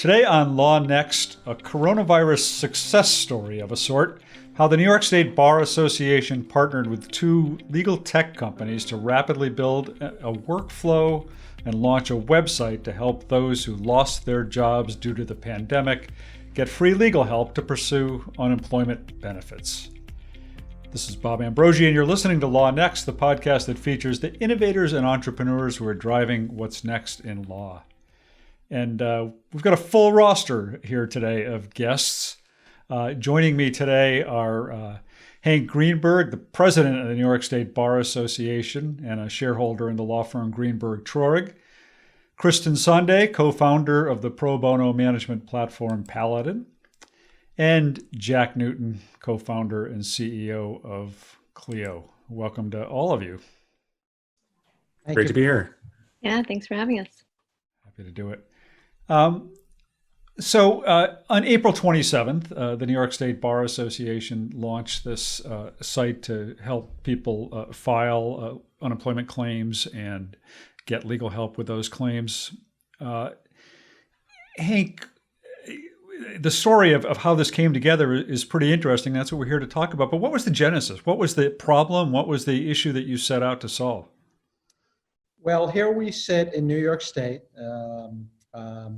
Today on LawNext, a coronavirus success story of a sort, how the New York State Bar Association partnered with two legal tech companies to rapidly build a workflow and launch a website to help those who lost their jobs due to the pandemic get free legal help to pursue unemployment benefits. This is Bob Ambrogi, and you're listening to LawNext, the podcast that features the innovators and entrepreneurs who are driving what's next in law. And we've got a full roster here today of guests. Joining me today are Hank Greenberg, the president of the New York State Bar Association and a shareholder in the law firm Greenberg Traurig. Kristen Sunday, co-founder of the pro bono management platform Paladin. And Jack Newton, co-founder and CEO of Clio. Welcome to all of you. Great to be here. Yeah, thanks for having us. Happy to do it. So on April 27th, the New York State Bar Association launched this site to help people file unemployment claims and get legal help with those claims. Hank, the story of how this came together is pretty interesting. That's what we're here to talk about. But what was the genesis? What was the problem? What was the issue that you set out to solve? Well, here we sit in New York State,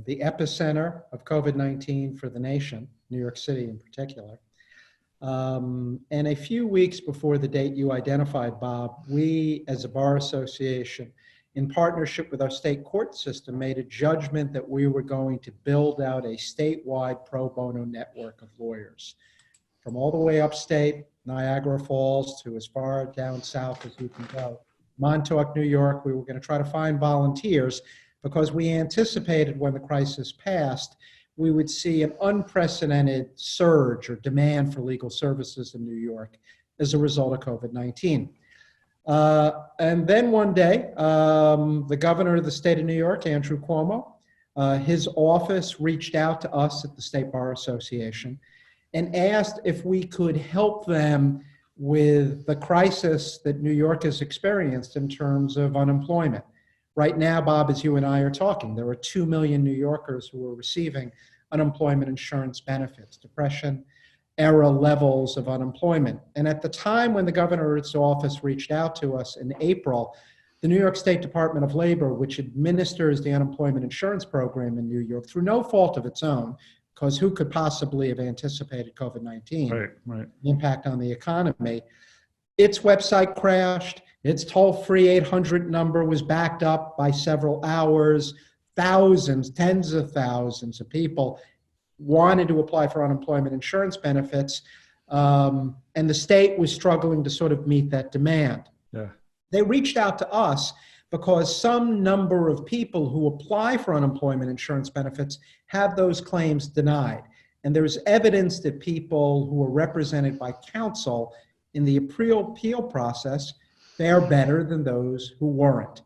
the epicenter of COVID-19 for the nation, New York City in particular. And a few weeks before the date you identified, Bob, we as a bar association, in partnership with our state court system, made a judgment that we were going to build out a statewide pro bono network of lawyers. From all the way upstate, Niagara Falls, to as far down south as you can go. Montauk, New York, we were going to try to find volunteers because we anticipated when the crisis passed, we would see an unprecedented surge or demand for legal services in New York as a result of COVID-19. And then one day, the governor of the state of New York, Andrew Cuomo, his office reached out to us at the State Bar Association and asked if we could help them with the crisis that New York has experienced in terms of unemployment. Right now, Bob, as you and I are talking, there are 2 million New Yorkers who are receiving unemployment insurance benefits, depression-era levels of unemployment. And at the time when the governor's office reached out to us in April, the New York State Department of Labor, which administers the unemployment insurance program in New York, through no fault of its own, because who could possibly have anticipated COVID-19, the impact on the economy, its website crashed. Its toll-free 800 number was backed up by several hours. Thousands, tens of thousands of people wanted to apply for unemployment insurance benefits, and the state was struggling to sort of meet that demand. Yeah. They reached out to us because some number of people who apply for unemployment insurance benefits have those claims denied. And there's evidence that people who are represented by counsel in the appeal process fare better than those who weren't.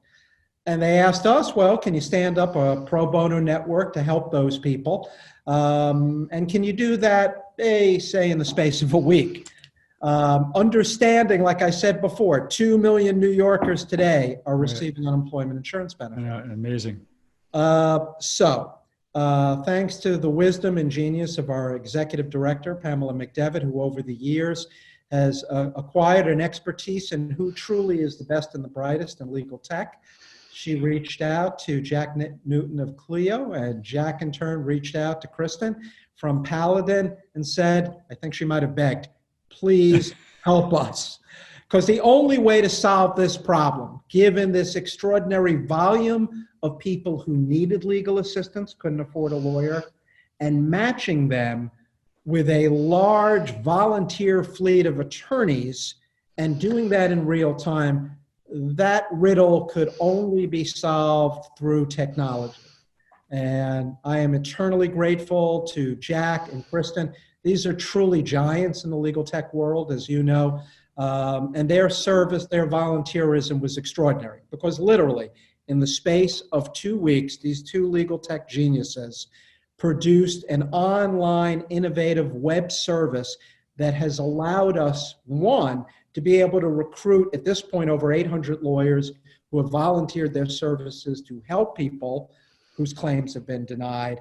And they asked us, well, can you stand up a pro bono network to help those people? And can you do that, say, in the space of a week? Understanding, like I said before, 2 million New Yorkers today are receiving unemployment insurance benefits. Yeah, amazing. So thanks to the wisdom and genius of our executive director, Pamela McDevitt, who over the years has acquired an expertise in who truly is the best and the brightest in legal tech. She reached out to Jack Newton of Clio, and Jack in turn reached out to Kristen from Paladin and said, I think she might have begged, please help us. Because the only way to solve this problem, given this extraordinary volume of people who needed legal assistance, couldn't afford a lawyer, and matching them with a large volunteer fleet of attorneys and doing that in real time, that riddle could only be solved through technology. And I am eternally grateful to Jack and Kristen. These are truly giants in the legal tech world, as you know, and their service, their volunteerism was extraordinary because literally in the space of 2 weeks, these two legal tech geniuses produced an online innovative web service that has allowed us, one, to be able to recruit at this point over 800 lawyers who have volunteered their services to help people whose claims have been denied,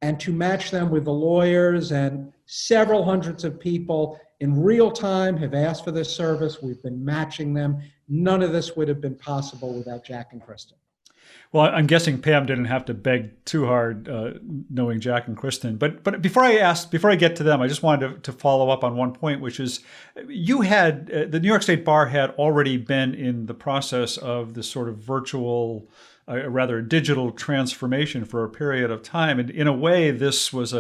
and to match them with the lawyers, and several hundreds of people in real time have asked for this service. We've been matching them. None of this would have been possible without Jack and Kristen. Well, I'm guessing Pam didn't have to beg too hard, knowing Jack and Kristen. But before I get to them, I just wanted to follow up on one point, which is you had the New York State Bar had already been in the process of this sort of virtual, rather digital transformation for a period of time, and in a way, this was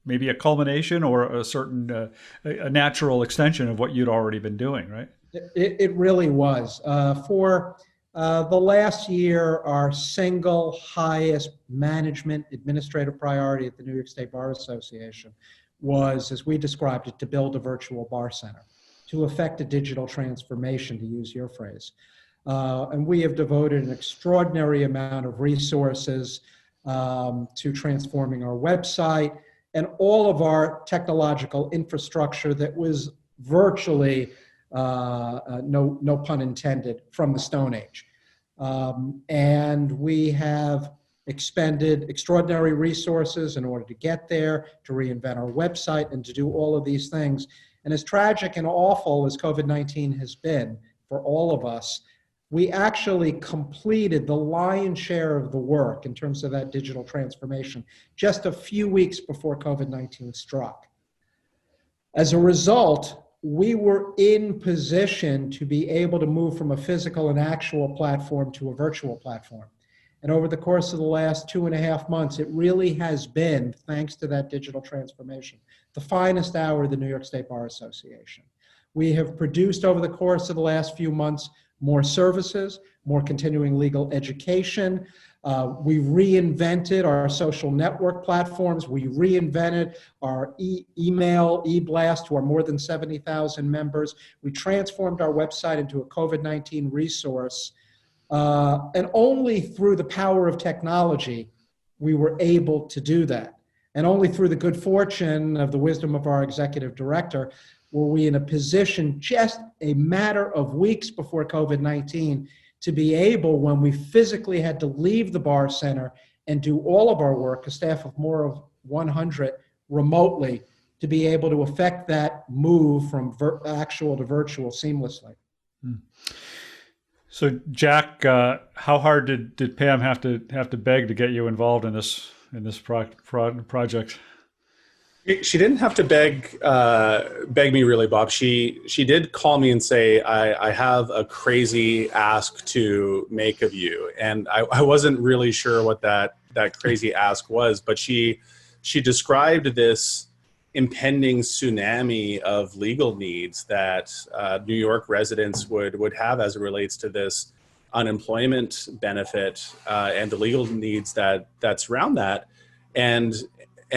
maybe a culmination or a certain a natural extension of what you'd already been doing, right? It really was. For the last year, our single highest management administrative priority at the New York State Bar Association was, as we described it, to build a virtual bar center, to effect a digital transformation, to use your phrase. And we have devoted an extraordinary amount of resources to transforming our website and all of our technological infrastructure that was virtually no pun intended, from the Stone Age. And we have expended extraordinary resources in order to get there, to reinvent our website, and to do all of these things. And as tragic and awful as COVID-19 has been for all of us, we actually completed the lion's share of the work in terms of that digital transformation just a few weeks before COVID-19 struck. As a result, we were in position to be able to move from a physical and actual platform to a virtual platform. And over the course of the last 2.5 months, it really has been, thanks to that digital transformation, the finest hour of the New York State Bar Association. We have produced over the course of the last few months more services, more continuing legal education. We reinvented our social network platforms. We reinvented our email, e-blast to our more than 70,000 members. We transformed our website into a COVID-19 resource. And only through the power of technology, we were able to do that. And only through the good fortune of the wisdom of our executive director were we in a position just a matter of weeks before COVID-19 to be able, when we physically had to leave the bar center and do all of our work, a staff of more of 100 remotely, to be able to effect that move from actual to virtual seamlessly. So, Jack, how hard did Pam have to beg to get you involved in this project? She didn't have to beg me, really, Bob. She did call me and say, I have a crazy ask to make of you. And I wasn't really sure what that crazy ask was, but she described this impending tsunami of legal needs that New York residents would have as it relates to this unemployment benefit and the legal needs that surround that. And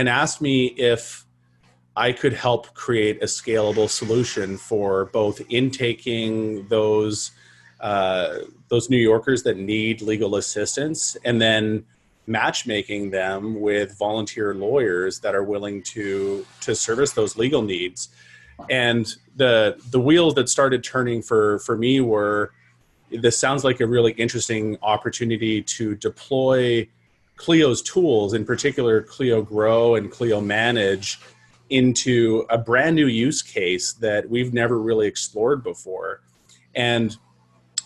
asked me if I could help create a scalable solution for both intaking those New Yorkers that need legal assistance, and then matchmaking them with volunteer lawyers that are willing to service those legal needs. And the wheels that started turning for me were, this sounds like a really interesting opportunity to deploy Clio's tools, in particular Clio Grow and Clio Manage, into a brand new use case that we've never really explored before. And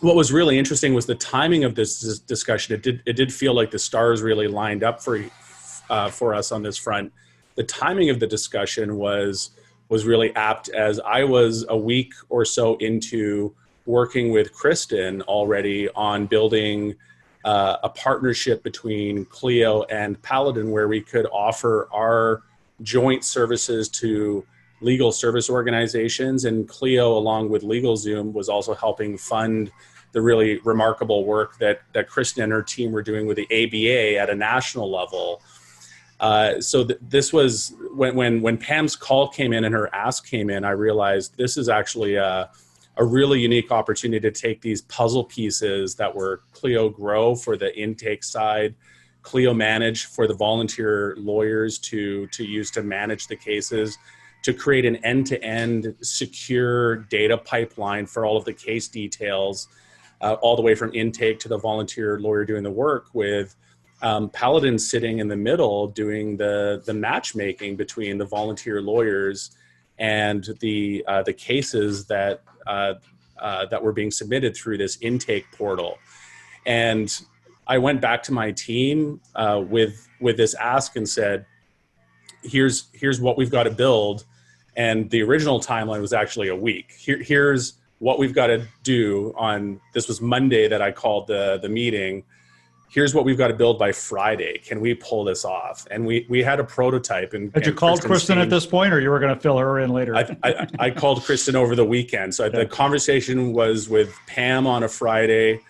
what was really interesting was the timing of this discussion. It did feel like the stars really lined up for us on this front. The timing of the discussion was really apt, as I was a week or so into working with Kristen already on building a partnership between Clio and Paladin, where we could offer our joint services to legal service organizations. And Clio, along with LegalZoom, was also helping fund the really remarkable work that Kristen and her team were doing with the ABA at a national level. So this was, when Pam's call came in and her ask came in, I realized this is actually a really unique opportunity to take these puzzle pieces that were Clio Grow for the intake side, Clio Manage for the volunteer lawyers to use to manage the cases, to create an end-to-end secure data pipeline for all of the case details, all the way from intake to the volunteer lawyer doing the work, with Paladin sitting in the middle doing the matchmaking between the volunteer lawyers and the cases that were being submitted through this intake portal. And I went back to my team with this ask and said, here's what we've got to build. And the original timeline was actually a week. Here's what we've got to do on, this was Monday that I called the meeting. Here's what we've got to build by Friday. Can we pull this off? And we had a prototype. And had you called Kristen at this point, or you were going to fill her in later? I called Kristen over the weekend. So the conversation was with Pam on a Friday.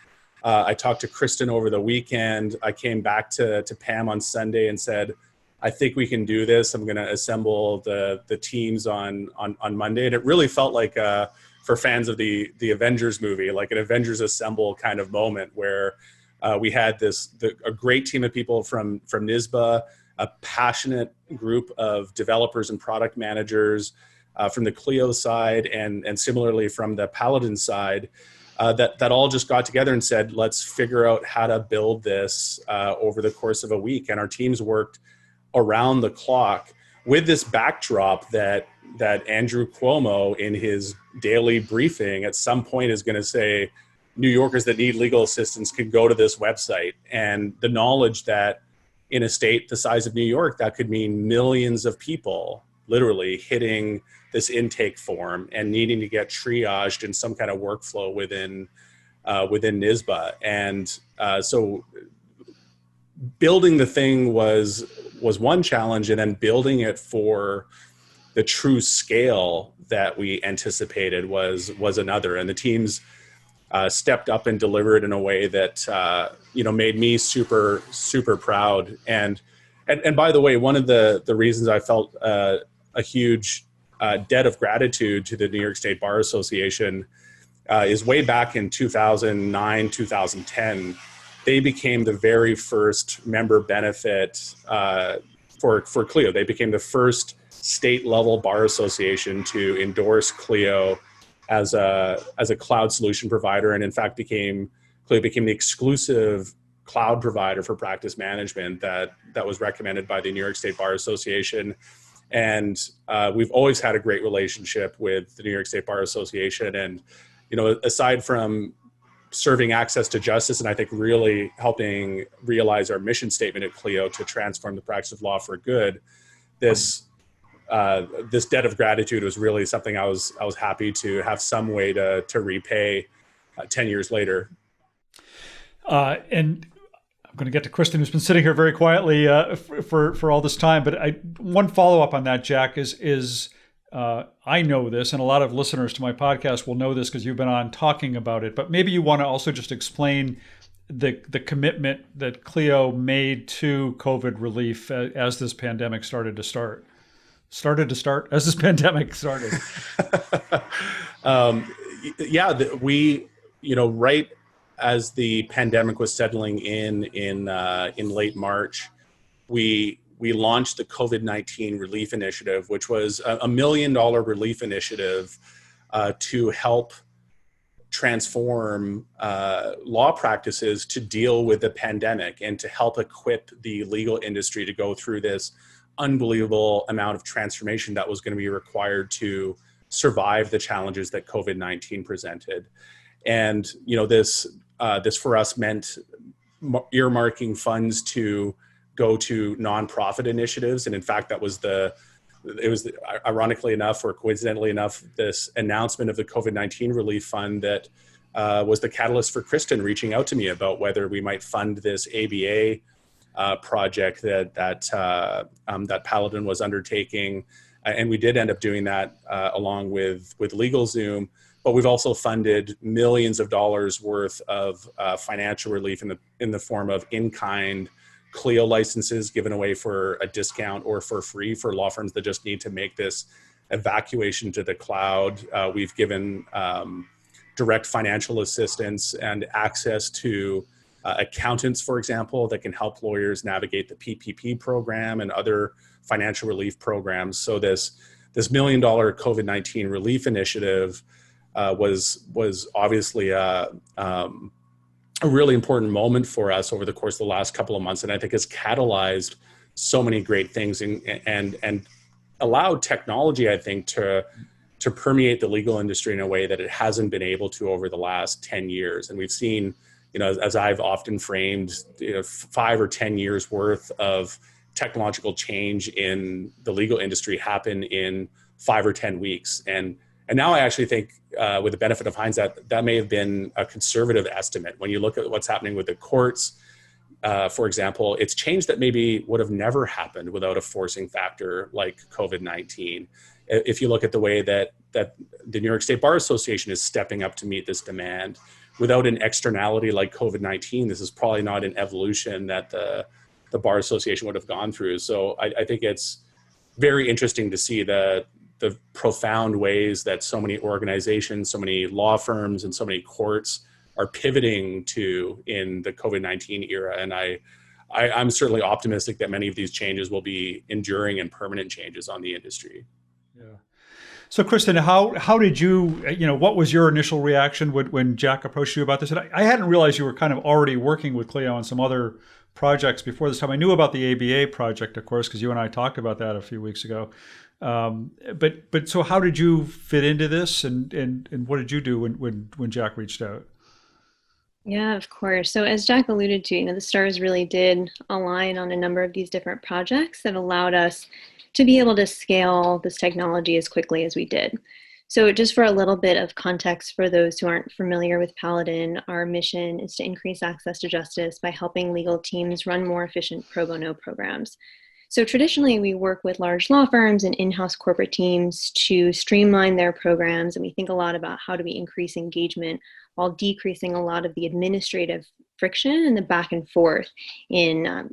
I talked to Kristen over the weekend. I came back to Pam on Sunday and said, I think we can do this. I'm going to assemble the teams on Monday. And it really felt like, for fans of the Avengers movie, like an Avengers Assemble kind of moment where we had a great team of people from NYSBA, a passionate group of developers and product managers from the Clio side, and similarly from the Paladin side, that all just got together and said, let's figure out how to build this over the course of a week. And our teams worked around the clock with this backdrop that Andrew Cuomo in his daily briefing at some point is going to say, New Yorkers that need legal assistance can go to this website. And the knowledge that in a state the size of New York, that could mean millions of people literally hitting this intake form and needing to get triaged in some kind of workflow within NYSBA. And so building the thing was one challenge, and then building it for the true scale that we anticipated was another. And the teams stepped up and delivered in a way that made me super, super proud. And by the way, one of the reasons I felt a huge debt of gratitude to the New York State Bar Association is way back in 2009, 2010. They became the very first member benefit for Clio. They became the first state level bar association to endorse Clio as a cloud solution provider, and in fact Clio became the exclusive cloud provider for practice management that was recommended by the New York State Bar Association. And we've always had a great relationship with the New York State Bar Association. And aside from serving access to justice, and I think really helping realize our mission statement at Clio to transform the practice of law for good, this debt of gratitude was really something I was happy to have some way to repay 10 years later. And I'm going to get to Kristen, who's been sitting here very quietly for all this time. But one follow up on that, Jack, is I know this, and a lot of listeners to my podcast will know this because you've been on talking about it. But maybe you want to also just explain the commitment that Clio made to COVID relief as this pandemic started as this pandemic started. Right as the pandemic was settling in late March, we launched the COVID-19 Relief Initiative, which was a $1 million relief initiative to help transform law practices to deal with the pandemic and to help equip the legal industry to go through this unbelievable amount of transformation that was going to be required to survive the challenges that COVID-19 presented. And this for us meant earmarking funds to go to nonprofit initiatives. And in fact, it was ironically enough, or coincidentally enough, this announcement of the COVID-19 Relief Fund that was the catalyst for Kristen reaching out to me about whether we might fund this ABA project that Paladin was undertaking. And we did end up doing that along with LegalZoom. But we've also funded millions of dollars worth of financial relief in the form of in-kind Clio licenses given away for a discount or for free for law firms that just need to make this evacuation to the cloud. We've given direct financial assistance and access to accountants, for example, that can help lawyers navigate the PPP program and other financial relief programs. So this $1 million COVID-19 relief initiative was obviously a a really important moment for us over the course of the last couple of months, and I think has catalyzed so many great things and allowed technology, I think, to permeate the legal industry in a way that it hasn't been able to over the last 10 years. And we've seen, as I've often framed, 5 or 10 years worth of technological change in the legal industry happen in 5 or 10 weeks. And now I actually think, with the benefit of hindsight, that may have been a conservative estimate. When you look at what's happening with the courts, for example, it's change that maybe would have never happened without a forcing factor like COVID-19. If you look at the way that the New York State Bar Association is stepping up to meet this demand, without an externality like COVID-19, this is probably not an evolution that the Bar Association would have gone through. So I think it's very interesting to see the profound ways that so many organizations, so many law firms, and so many courts are pivoting to in the COVID-19 era. And I'm certainly optimistic that many of these changes will be enduring and permanent changes on the industry. Yeah. So, Kristen, how did you, what was your initial reaction when Jack approached you about this? And I hadn't realized you were kind of already working with Clio on some other projects before this time. I knew about the ABA project, of course, because you and I talked about that a few weeks ago. But so how did you fit into this, and what did you do when Jack reached out? Yeah, of course. So as Jack alluded to, the stars really did align on a number of these different projects that allowed us to be able to scale this technology as quickly as we did. So just for a little bit of context for those who aren't familiar with Paladin, our mission is to increase access to justice by helping legal teams run more efficient pro bono programs. So traditionally, we work with large law firms and in-house corporate teams to streamline their programs, and we think a lot about how do we increase engagement while decreasing a lot of the administrative friction and the back and forth in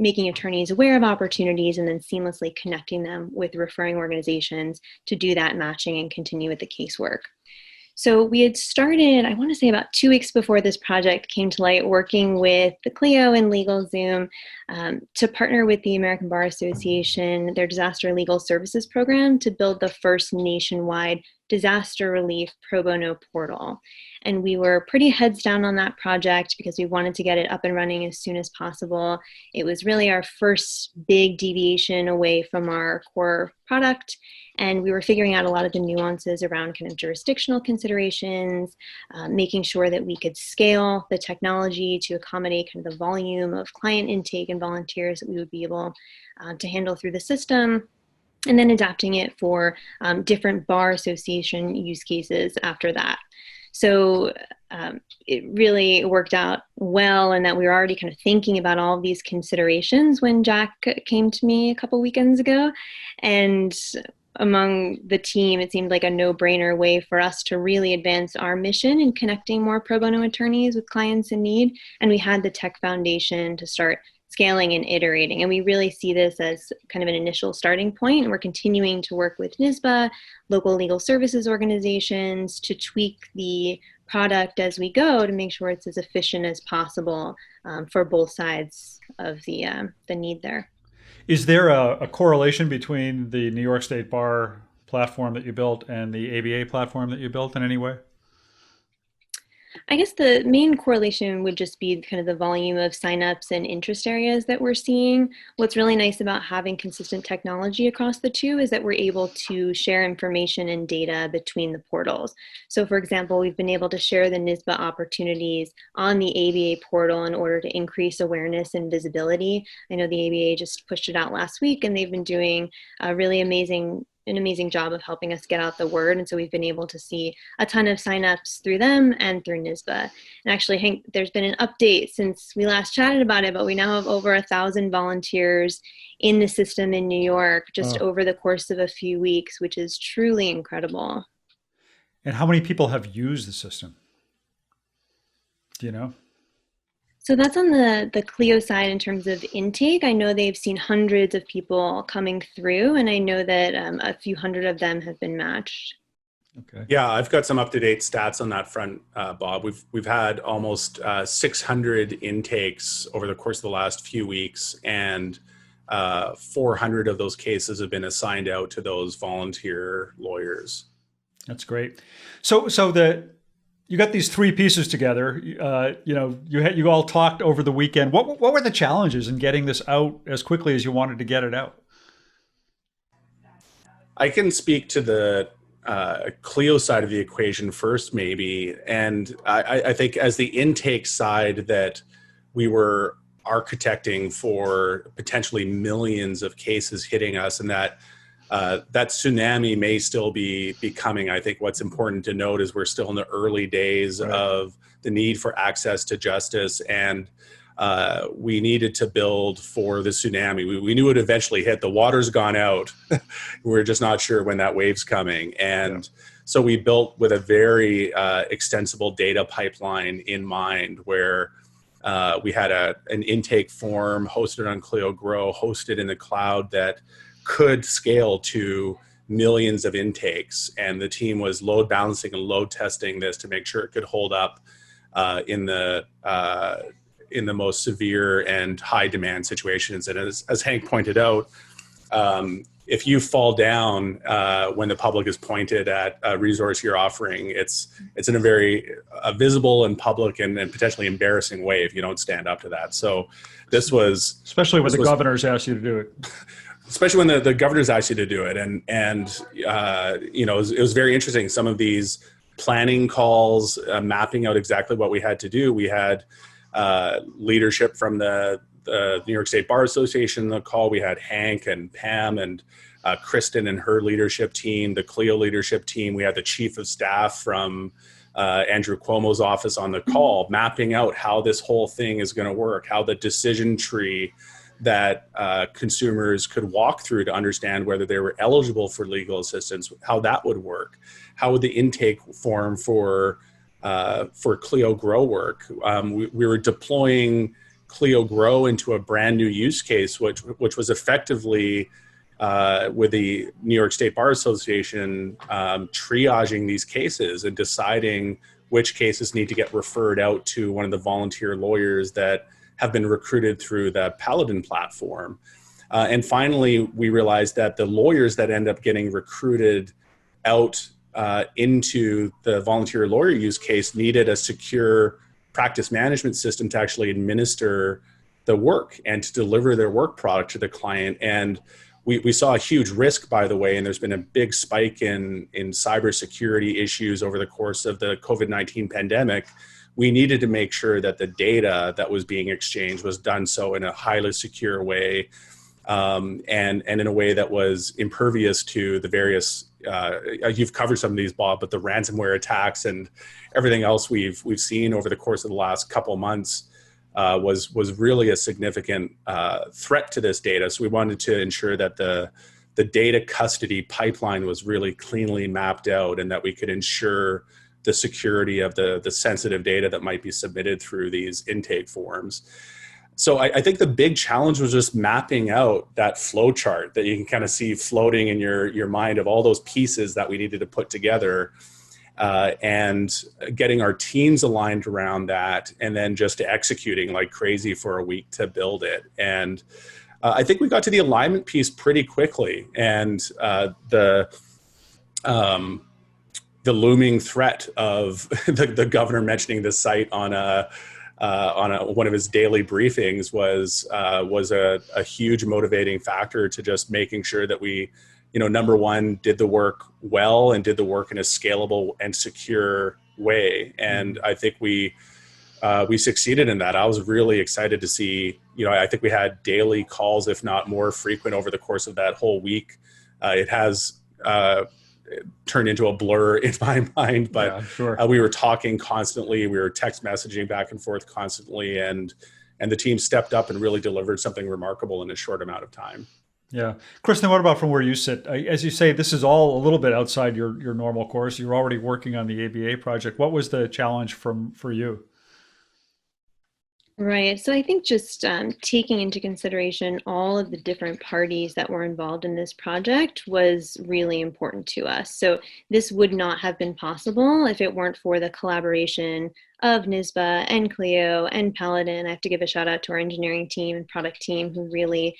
making attorneys aware of opportunities and then seamlessly connecting them with referring organizations to do that matching and continue with the casework. So we had started, I want to say about 2 weeks before this project came to light, working with the Clio and LegalZoom to partner with the American Bar Association, their disaster legal services program, to build the first nationwide disaster relief pro bono portal. And we were pretty heads down on that project because we wanted to get it up and running as soon as possible. It was really our first big deviation away from our core product. And we were figuring out a lot of the nuances around kind of jurisdictional considerations, making sure that we could scale the technology to accommodate kind of the volume of client intake and volunteers that we would be able to handle through the system, and then adapting it for different bar association use cases after that. So it really worked out well, and that we were already kind of thinking about all of these considerations when Jack came to me a couple weekends ago. And among the team, it seemed like a no-brainer way for us to really advance our mission in connecting more pro bono attorneys with clients in need. And we had the tech foundation to start scaling and iterating. And we really see this as kind of an initial starting point. And we're continuing to work with NYSBA, local legal services organizations, to tweak the product as we go to make sure it's as efficient as possible for both sides of the need there. Is there a correlation between the New York State Bar platform that you built and the ABA platform that you built in any way? I guess the main correlation would just be kind of the volume of signups and interest areas that we're seeing. What's really nice about having consistent technology across the two is that we're able to share information and data between the portals. So for example, we've been able to share the NYSBA opportunities on the ABA portal in order to increase awareness and visibility. I know the ABA just pushed it out last week, and they've been doing a really amazing job of helping us get out the word. And so we've been able to see a ton of signups through them and through NYSBA. And actually, Hank, there's been an update since we last chatted about it, but we now have over 1,000 volunteers in the system in New York just over the course of a few weeks, which is truly incredible. And how many people have used the system? Do you know? So that's on the Clio side in terms of intake. I know they've seen hundreds of people coming through, and I know that a few hundred of them have been matched. Okay. Yeah, I've got some up-to-date stats on that front, Bob. We've had almost 600 intakes over the course of the last few weeks, and 400 of those cases have been assigned out to those volunteer lawyers. That's great. So the you got these three pieces together. You all talked over the weekend. What were the challenges in getting this out as quickly as you wanted to get it out? I can speak to the Clio side of the equation first, maybe. And I think as the intake side that we were architecting for potentially millions of cases hitting us, and that tsunami may still be coming. I think what's important to note is we're still in the early days of the need for access to justice, and we needed to build for the tsunami. We knew it would eventually hit. The water's gone out. We're just not sure when that wave's coming. And so we built with a very extensible data pipeline in mind, where we had an intake form hosted on Clio Grow, hosted in the cloud, that could scale to millions of intakes. And the team was load balancing and load testing this to make sure it could hold up in the most severe and high demand situations. And as Hank pointed out, if you fall down when the public is pointed at a resource you're offering, it's in a very visible and public and potentially embarrassing way if you don't stand up to that. So this was... Especially when the governors asked you to do it. Especially when the governors asked you to do it. And it was very interesting. Some of these planning calls, mapping out exactly what we had to do. We had leadership from the New York State Bar Association in the call. We had Hank and Pam and Kristen and her leadership team, the Clio leadership team. We had the chief of staff from Andrew Cuomo's office on the call, mapping out how this whole thing is going to work, how the decision tree that consumers could walk through to understand whether they were eligible for legal assistance, how that would work, how would the intake form for Clio Grow work. We were deploying Clio Grow into a brand new use case, which was effectively with the New York State Bar Association triaging these cases and deciding which cases need to get referred out to one of the volunteer lawyers that have been recruited through the Paladin platform. And finally, we realized that the lawyers that end up getting recruited out into the volunteer lawyer use case needed a secure practice management system to actually administer the work and to deliver their work product to the client. And we saw a huge risk, by the way, and there's been a big spike in cybersecurity issues over the course of the COVID-19 pandemic. We needed to make sure that the data that was being exchanged was done so in a highly secure way, and in a way that was impervious to the various, you've covered some of these, Bob, but the ransomware attacks and everything else we've seen over the course of the last couple of months was really a significant threat to this data. So we wanted to ensure that the data custody pipeline was really cleanly mapped out and that we could ensure the security of the sensitive data that might be submitted through these intake forms. So I think the big challenge was just mapping out that flow chart that you can kind of see floating in your mind of all those pieces that we needed to put together, and getting our teams aligned around that, and then just executing like crazy for a week to build it. And I think we got to the alignment piece pretty quickly, and the looming threat of the governor mentioning the site on one of his daily briefings was a huge motivating factor to just making sure that we, number one, did the work well and did the work in a scalable and secure way. And I think we succeeded in that. I was really excited to see, I think we had daily calls, if not more frequent, over the course of that whole week. It has turned into a blur in my mind, but yeah, sure. We were talking constantly. We were text messaging back and forth constantly, and the team stepped up and really delivered something remarkable in a short amount of time. Yeah. Kristen, what about from where you sit? As you say, this is all a little bit outside your normal course. You're already working on the ABA project. What was the challenge for you? Right. So I think just taking into consideration all of the different parties that were involved in this project was really important to us. So this would not have been possible if it weren't for the collaboration of NYSBA and Clio and Paladin. I have to give a shout out to our engineering team and product team who really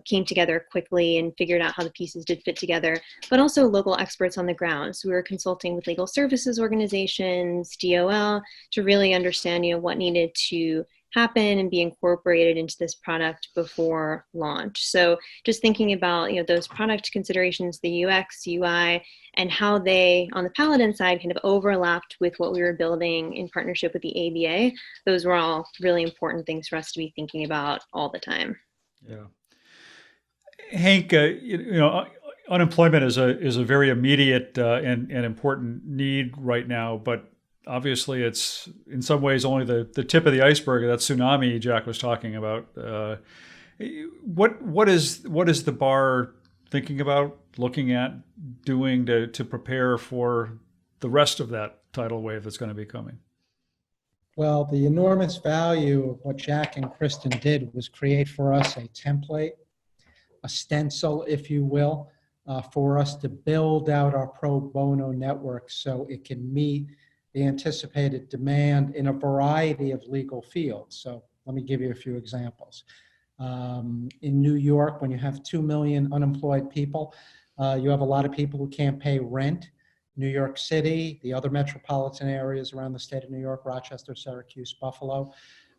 came together quickly and figured out how the pieces did fit together, but also local experts on the ground. So we were consulting with legal services organizations, DOL, to really understand, what needed to happen and be incorporated into this product before launch. So just thinking about, those product considerations, the UX, UI, and how they, on the Paladin side, kind of overlapped with what we were building in partnership with the ABA. Those were all really important things for us to be thinking about all the time. Yeah. Hank, unemployment is a very immediate and important need right now, but obviously it's in some ways only the tip of the iceberg of that tsunami Jack was talking about. What is the bar thinking about, looking at, doing to prepare for the rest of that tidal wave that's going to be coming? Well, the enormous value of what Jack and Kristen did was create for us a template, a stencil, if you will, for us to build out our pro bono network so it can meet the anticipated demand in a variety of legal fields. So let me give you a few examples. In New York, when you have 2 million unemployed people, you have a lot of people who can't pay rent. New York City, the other metropolitan areas around the state of New York, Rochester, Syracuse, Buffalo.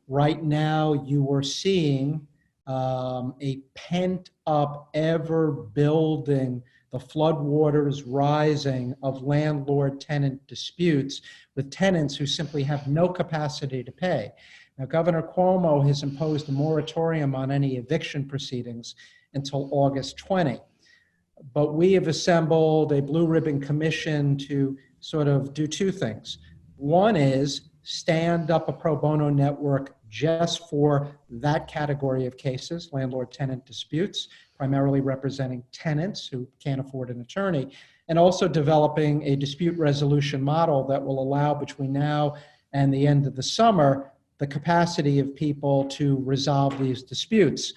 Right now, you are seeing a pent-up, ever-building, the floodwaters rising of landlord-tenant disputes with tenants who simply have no capacity to pay. Now, Governor Cuomo has imposed a moratorium on any eviction proceedings until August 20. But we have assembled a blue ribbon commission to sort of do two things. One is stand up a pro bono network just for that category of cases, landlord-tenant disputes, primarily representing tenants who can't afford an attorney, and also developing a dispute resolution model that will allow between now and the end of the summer the capacity of people to resolve these disputes.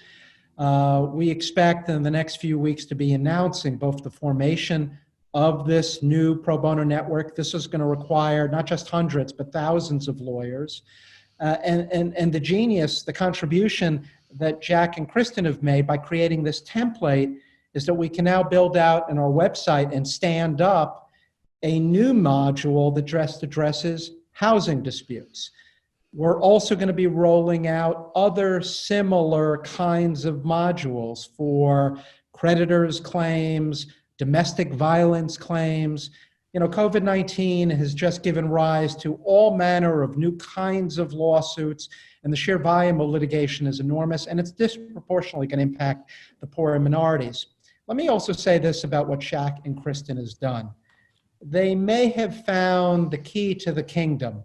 We expect in the next few weeks to be announcing both the formation of this new pro bono network. This is going to require not just hundreds, but thousands of lawyers. And the genius, the contribution that Jack and Kristen have made by creating this template is that we can now build out on our website and stand up a new module that addresses housing disputes. We're also going to be rolling out other similar kinds of modules for creditors' claims, domestic violence claims. COVID-19 has just given rise to all manner of new kinds of lawsuits, and the sheer volume of litigation is enormous, and it's disproportionately going to impact the poor and minorities. Let me also say this about what Jack and Kristen has done. They may have found the key to the kingdom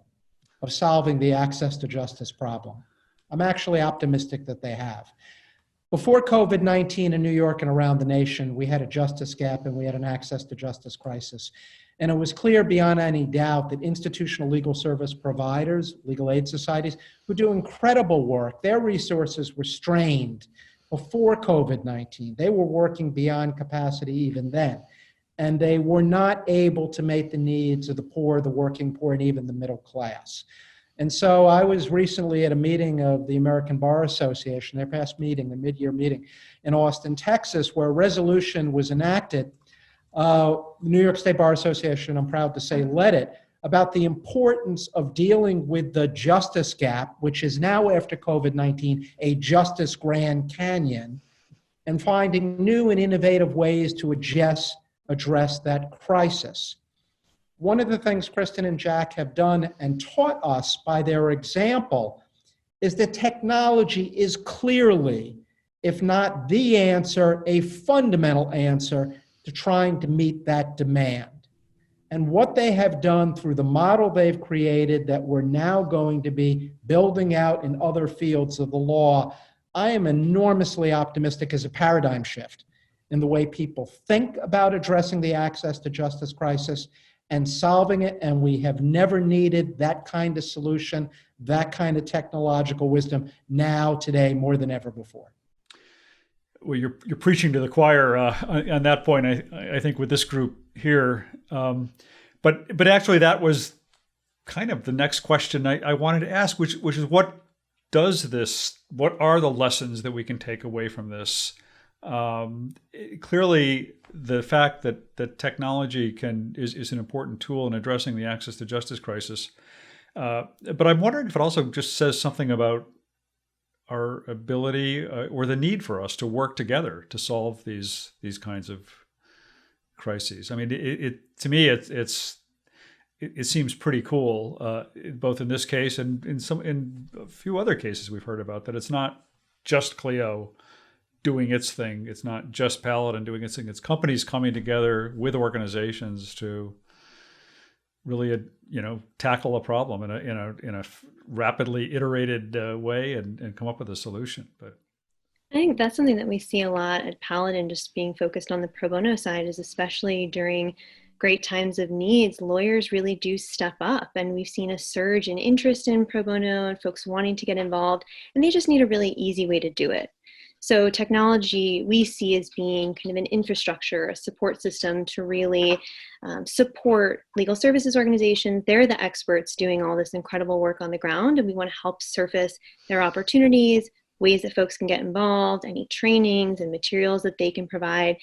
of solving the access to justice problem. I'm actually optimistic that they have. Before COVID-19 in New York and around the nation, we had a justice gap and we had an access to justice crisis. And it was clear beyond any doubt that institutional legal service providers, legal aid societies, who do incredible work, their resources were strained before COVID-19. They were working beyond capacity even then. And they were not able to meet the needs of the poor, the working poor, and even the middle class. And so I was recently at a meeting of the American Bar Association, their past meeting, the mid-year meeting in Austin, Texas, where a resolution was enacted. The New York State Bar Association, I'm proud to say, led it, about the importance of dealing with the justice gap, which is now, after COVID-19, a justice Grand Canyon, and finding new and innovative ways to address that crisis. One of the things Kristen and Jack have done and taught us by their example is that technology is clearly, if not the answer, a fundamental answer to trying to meet that demand. And what they have done through the model they've created that we're now going to be building out in other fields of the law, I am enormously optimistic as a paradigm shift in the way people think about addressing the access to justice crisis and solving it. And we have never needed that kind of solution, that kind of technological wisdom now, today, more than ever before. Well, you're preaching to the choir on that point, I think, with this group here. But actually, that was kind of the next question I wanted to ask, which is what are the lessons that we can take away from this? Clearly, the fact that technology is an important tool in addressing the access to justice crisis. But I'm wondering if it also just says something about our ability or the need for us to work together to solve these kinds of crises. I mean, to me, it seems pretty cool, both in this case and in a few other cases we've heard about, that it's not just Clio doing its thing. It's not just Paladin doing its thing. It's companies coming together with organizations to really, tackle a problem in a rapidly iterated way and come up with a solution. But I think that's something that we see a lot at Paladin, just being focused on the pro bono side, is especially during great times of needs, lawyers really do step up. And we've seen a surge in interest in pro bono and folks wanting to get involved, and they just need a really easy way to do it. So technology we see as being kind of an infrastructure, a support system to really support legal services organizations. They're the experts doing all this incredible work on the ground, and we want to help surface their opportunities, ways that folks can get involved, any trainings and materials that they can provide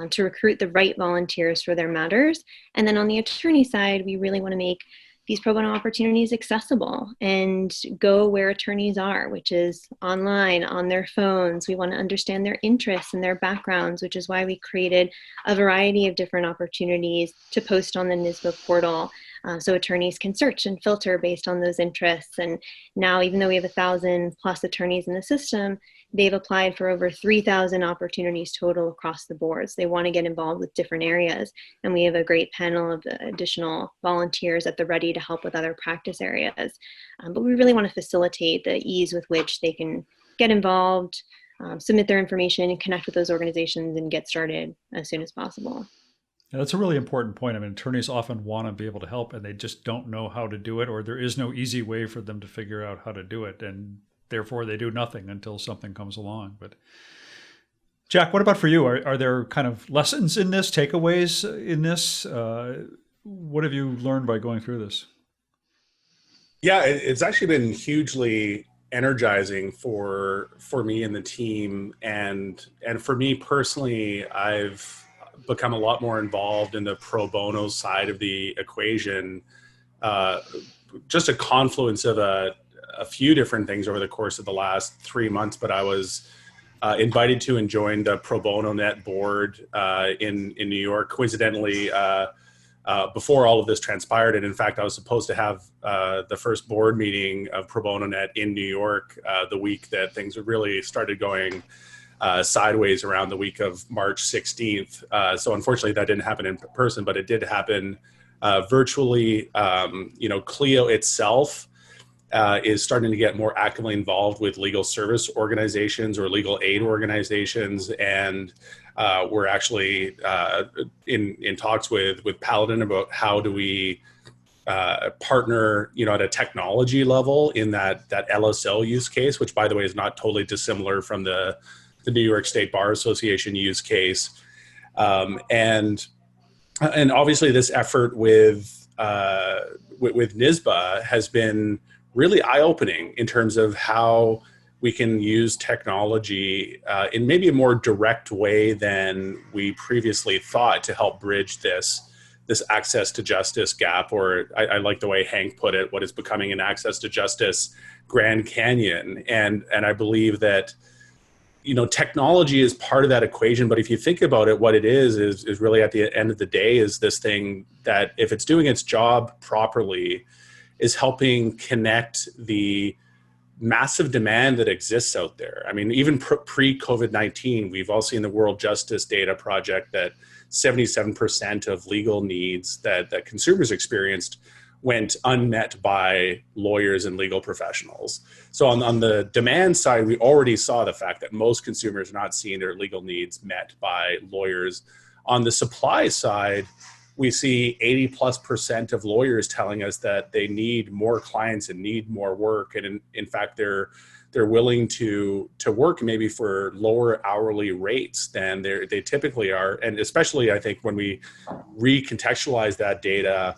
to recruit the right volunteers for their matters. And then on the attorney side, we really want to make these pro bono opportunities accessible and go where attorneys are, which is online, on their phones. We want to understand their interests and their backgrounds, which is why we created a variety of different opportunities to post on the NYSBA portal. So attorneys can search and filter based on those interests. And now, even though we have 1,000 plus attorneys in the system, they've applied for over 3,000 opportunities total across the board. So they want to get involved with different areas. And we have a great panel of additional volunteers at the ready to help with other practice areas. But we really want to facilitate the ease with which they can get involved, submit their information, and connect with those organizations and get started as soon as possible. Yeah, that's a really important point. I mean, attorneys often want to be able to help, and they just don't know how to do it, or there is no easy way for them to figure out how to do it, and therefore they do nothing until something comes along. But Jack, what about for you? Are there kind of lessons in this, takeaways in this? What have you learned by going through this? Yeah, it's actually been hugely energizing for me and the team, and for me personally, I've become a lot more involved in the pro bono side of the equation. Just a confluence of a few different things over the course of the last 3 months, but I was invited to and joined the Pro Bono Net board in New York, coincidentally, before all of this transpired. And in fact, I was supposed to have the first board meeting of Pro Bono Net in New York the week that things really started going sideways, around the week of March 16th. So unfortunately that didn't happen in person, but it did happen virtually. Clio itself is starting to get more actively involved with legal service organizations or legal aid organizations. And we're actually in talks with Paladin about how do we partner, at a technology level in that LSL use case, which by the way is not totally dissimilar from the New York State Bar Association use case. And obviously this effort with NYSBA has been really eye-opening in terms of how we can use technology in maybe a more direct way than we previously thought to help bridge this access to justice gap, or I like the way Hank put it, what is becoming an access to justice Grand Canyon. And I believe that technology is part of that equation, but if you think about it, what it is really at the end of the day is this thing that, if it's doing its job properly, is helping connect the massive demand that exists out there. I mean, even pre-COVID-19, we've all seen the World Justice Data Project that 77% of legal needs that consumers experienced went unmet by lawyers and legal professionals. So on the demand side, we already saw the fact that most consumers are not seeing their legal needs met by lawyers. On the supply side, we see 80+% of lawyers telling us that they need more clients and need more work. And in fact, they're willing to work maybe for lower hourly rates than they typically are. And especially, I think, when we recontextualize that data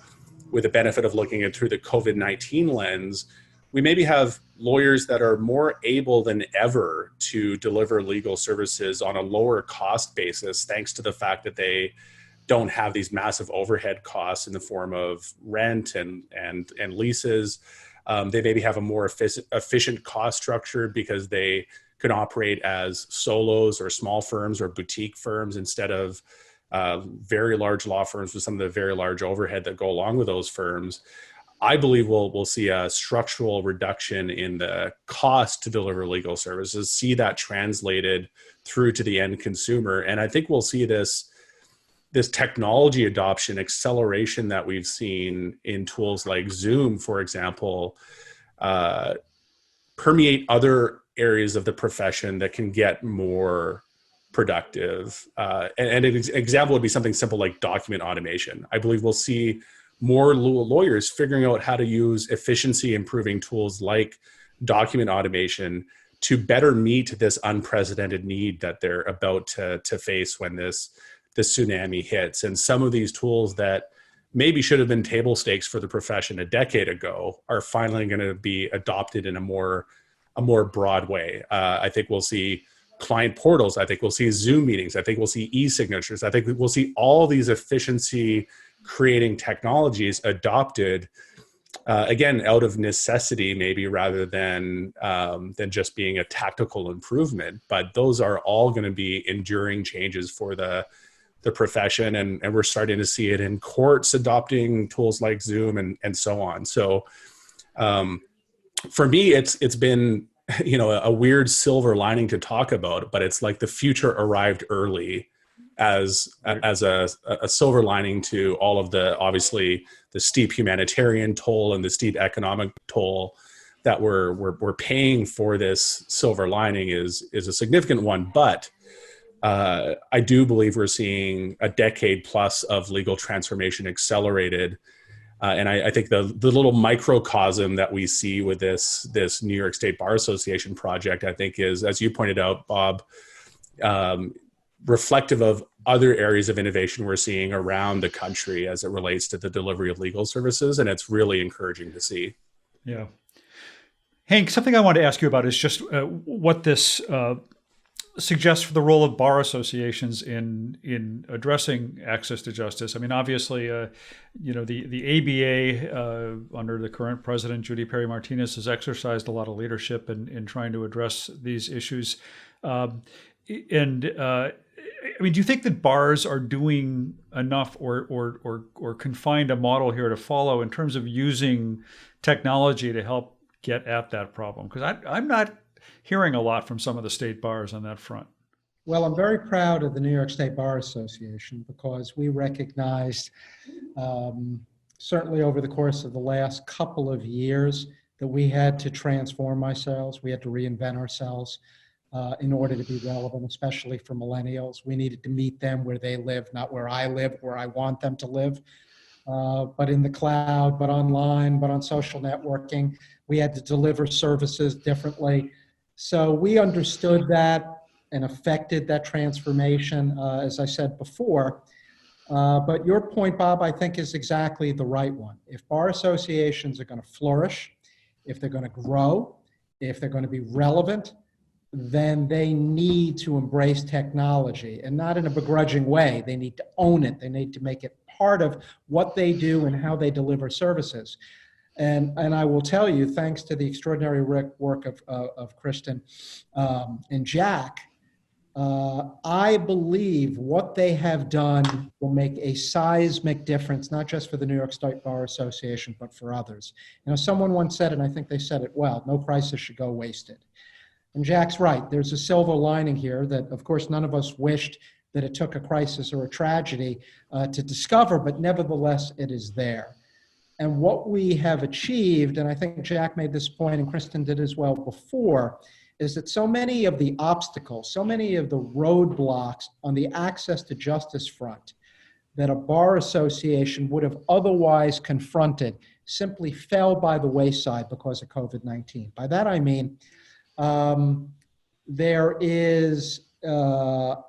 with the benefit of looking at it through the COVID-19 lens, we maybe have lawyers that are more able than ever to deliver legal services on a lower cost basis, thanks to the fact that they don't have these massive overhead costs in the form of rent and leases. They maybe have a more efficient cost structure because they can operate as solos or small firms or boutique firms instead of very large law firms with some of the very large overhead that go along with those firms. I believe we'll see a structural reduction in the cost to deliver legal services, see that translated through to the end consumer. And I think we'll see this technology adoption acceleration that we've seen in tools like Zoom, for example, permeate other areas of the profession that can get more productive. And an example would be something simple like document automation. I believe we'll see more lawyers figuring out how to use efficiency improving tools like document automation to better meet this unprecedented need that they're about to face when this tsunami hits. And some of these tools that maybe should have been table stakes for the profession a decade ago are finally going to be adopted in a more broad way. I think we'll see client portals. I think we'll see Zoom meetings. I think we'll see e-signatures. I think we'll see all these efficiency creating technologies adopted, again, out of necessity, maybe rather than just being a tactical improvement. But those are all going to be enduring changes for the profession. And we're starting to see it in courts adopting tools like Zoom and so on. So for me, it's been, a weird silver lining to talk about, but it's like the future arrived early as a silver lining to all of obviously the steep humanitarian toll and the steep economic toll that we're paying for this silver lining is a significant one. But I do believe we're seeing a decade plus of legal transformation accelerated. And I think the little microcosm that we see with this New York State Bar Association project, I think is, as you pointed out, Bob, reflective of other areas of innovation we're seeing around the country as it relates to the delivery of legal services. And it's really encouraging to see. Yeah. Hank, something I want to ask you about is just what this suggests for the role of bar associations in addressing access to justice. I mean, obviously, the ABA under the current president, Judy Perry Martinez, has exercised a lot of leadership in trying to address these issues. I mean, do you think that bars are doing enough or can find a model here to follow in terms of using technology to help get at that problem? Because I'm not hearing a lot from some of the state bars on that front. Well, I'm very proud of the New York State Bar Association because we recognized, certainly over the course of the last couple of years, that we had to transform ourselves. We had to reinvent ourselves in order to be relevant, especially for millennials. We needed to meet them where they live, not where I live, where I want them to live, but in the cloud, but online, but on social networking. We had to deliver services differently. So we understood that and affected that transformation, as I said before. But your point, Bob, I think is exactly the right one. If bar associations are going to flourish, if they're going to grow, if they're going to be relevant, then they need to embrace technology, and not in a begrudging way. They need to own it. They need to make it part of what they do and how they deliver services. And I will tell you, thanks to the extraordinary work of Kristen and Jack, I believe what they have done will make a seismic difference, not just for the New York State Bar Association, but for others. Someone once said, and I think they said it well, no crisis should go wasted. And Jack's right. There's a silver lining here that, of course, none of us wished that it took a crisis or a tragedy to discover, but nevertheless, it is there. And what we have achieved, and I think Jack made this point and Kristen did as well before, is that so many of the obstacles, so many of the roadblocks on the access to justice front that a bar association would have otherwise confronted simply fell by the wayside because of COVID-19. By that I mean, there is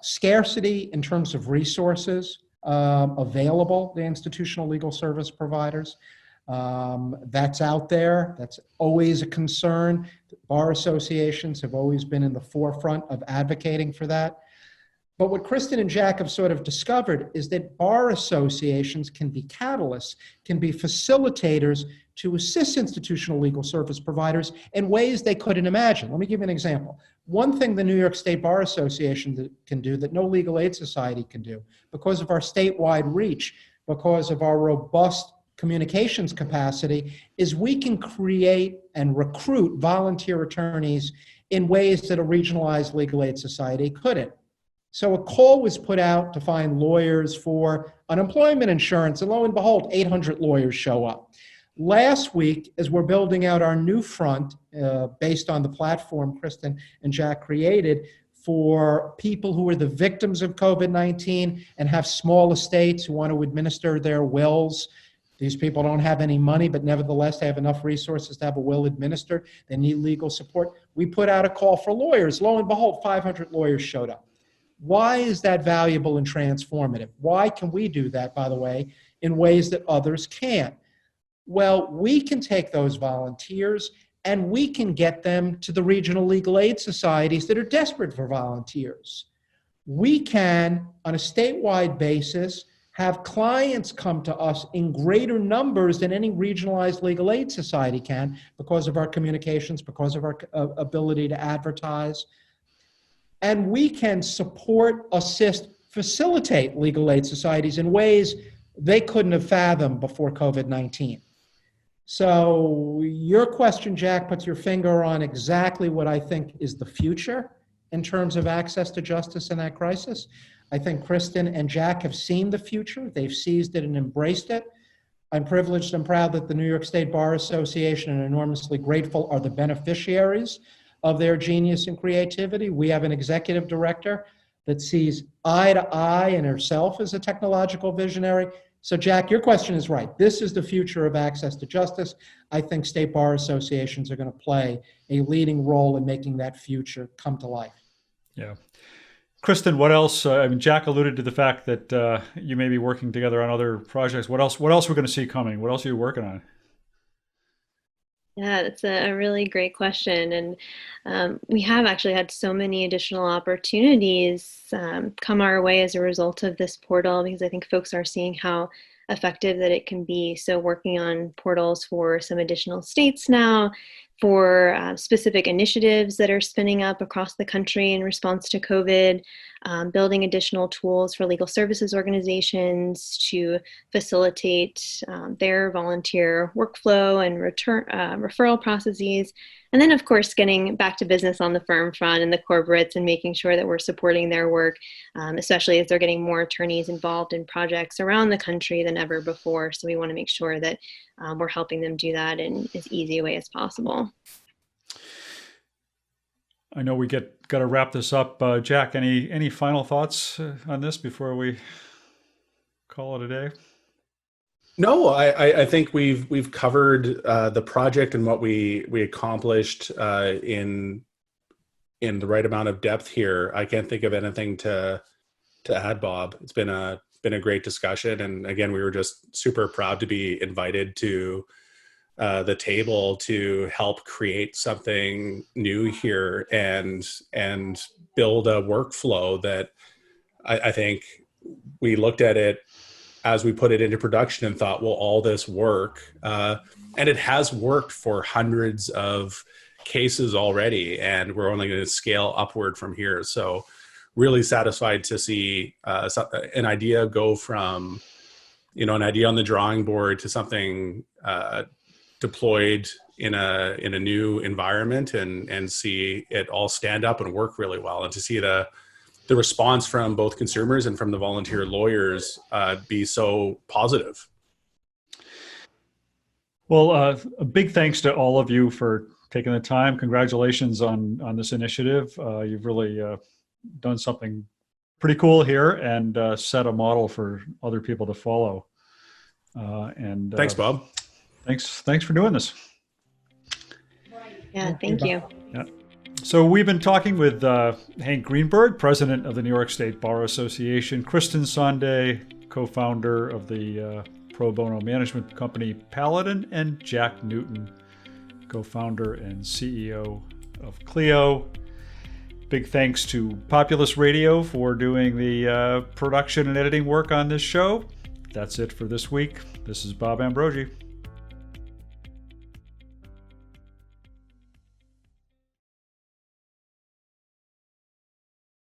scarcity in terms of resources available to institutional legal service providers. That's out there. That's always a concern. Bar associations have always been in the forefront of advocating for that. But what Kristen and Jack have sort of discovered is that bar associations can be catalysts, can be facilitators to assist institutional legal service providers in ways they couldn't imagine. Let me give you an example. One thing the New York State Bar Association can do that no legal aid society can do, because of our statewide reach, because of our robust communications capacity, is we can create and recruit volunteer attorneys in ways that a regionalized legal aid society couldn't. So a call was put out to find lawyers for unemployment insurance, and lo and behold, 800 lawyers show up. Last week, as we're building out our new front, based on the platform Kristen and Jack created for people who are the victims of COVID-19 and have small estates who want to administer their wills. These people don't have any money, but nevertheless, they have enough resources to have a will administered. They need legal support. We put out a call for lawyers. Lo and behold, 500 lawyers showed up. Why is that valuable and transformative? Why can we do that, by the way, in ways that others can't? Well, we can take those volunteers and we can get them to the regional legal aid societies that are desperate for volunteers. We can, on a statewide basis, have clients come to us in greater numbers than any regionalized legal aid society can because of our communications, because of our ability to advertise. And we can support, assist, facilitate legal aid societies in ways they couldn't have fathomed before COVID-19. So your question, Jack, puts your finger on exactly what I think is the future in terms of access to justice in that crisis. I think Kristen and Jack have seen the future. They've seized it and embraced it. I'm privileged and proud that the New York State Bar Association, and enormously grateful, are the beneficiaries of their genius and creativity. We have an executive director that sees eye to eye and herself as a technological visionary. So Jack, your question is right. This is the future of access to justice. I think state bar associations are going to play a leading role in making that future come to life. Yeah. Kristen, what else? I mean, Jack alluded to the fact that you may be working together on other projects. What else? What else we're going to see coming? What else are you working on? Yeah, that's a really great question. And we have actually had so many additional opportunities come our way as a result of this portal, because I think folks are seeing how effective that it can be. So working on portals for some additional states now, for specific initiatives that are spinning up across the country in response to COVID, building additional tools for legal services organizations to facilitate their volunteer workflow and referral processes. And then, of course, getting back to business on the firm front and the corporates and making sure that we're supporting their work, especially as they're getting more attorneys involved in projects around the country than ever before. So we want to make sure that we're helping them do that in as easy a way as possible. I know we got to wrap this up. Jack, any final thoughts on this before we call it a day? No, I think we've covered the project and what we accomplished in the right amount of depth here. I can't think of anything to add, Bob. It's been a great discussion, and again, we were just super proud to be invited to the table to help create something new here and build a workflow that I think we looked at it as we put it into production and thought, will all this work? And it has worked for hundreds of cases already, and we're only going to scale upward from here. So really satisfied to see an idea go from, an idea on the drawing board to something deployed in a new environment and see it all stand up and work really well, and to see the response from both consumers and from the volunteer lawyers be so positive. Well, a big thanks to all of you for taking the time. Congratulations on this initiative. You've really done something pretty cool here and set a model for other people to follow. And thanks, Bob. Thanks for doing this. Yeah, thank you. Yeah. So we've been talking with Hank Greenberg, president of the New York State Bar Association, Kristen Sonde, co-founder of the pro bono management company Paladin, and Jack Newton, co-founder and CEO of Clio. Big thanks to Populous Radio for doing the production and editing work on this show. That's it for this week. This is Bob Ambrogi.